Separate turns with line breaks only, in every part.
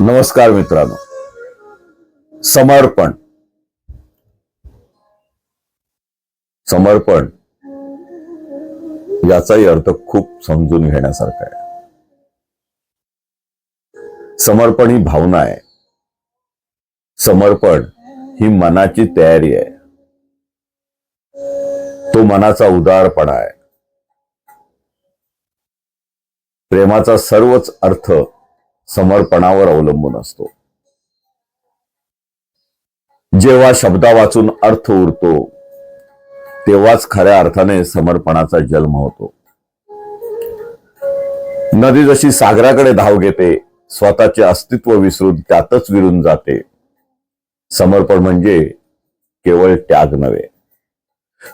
नमस्कार मित्रांनो. समर्पण समर्पण याचाही अर्थ खूप समजून घेण्यासारखा आहे. समर्पण ही भावना आहे. समर्पण ही मनाची तयारी आहे. तो मनाचा उदारपणा आहे. प्रेमाचा सर्वच अर्थ समर्पणावर अवलंबून असतो. जेव्हा शब्दा वाचून अर्थ उरतो तेव्हाच खऱ्या अर्थाने समर्पणाचा जन्म होतो. नदी जशी सागराकडे धाव घेते, स्वतःचे अस्तित्व विसरून त्यातच विरून जाते, समर्पण म्हणजे केवळ त्याग नव्हे,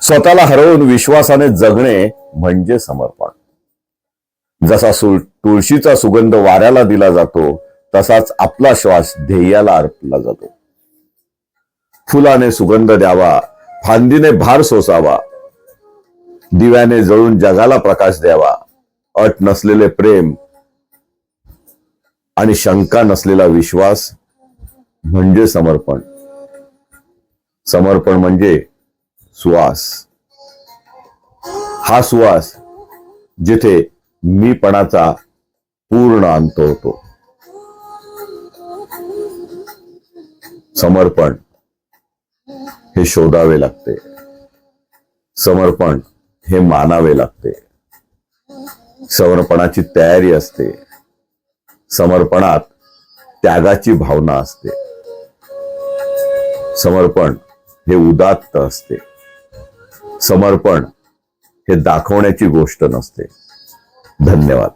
स्वतःला हरवून विश्वासाने जगणे म्हणजे समर्पण. जसा तुळशीचा सुगंध वाऱ्याला दिला जातो, तसाच आपला श्वास ध्येयाला अर्पला जातो. फुलाने सुगंध द्यावा, फांदीने भार सोसावा, दिव्याने जळून जगाला प्रकाश द्यावा. अट नसलेले प्रेम आणि शंका नसलेला विश्वास म्हणजे समर्पण. समर्पण म्हणजे सुवास. हा सुवास जिथे मीपणाचा पूर्ण अंत होतो. समर्पण हे शोधावे लागते. समर्पण हे मानावे लागते. समर्पणाची तयारी असते. समर्पणात त्यागाची भावना असते. समर्पण हे उदात्त असते. समर्पण हे दाखवण्याची गोष्ट नसते. धन्यवाद.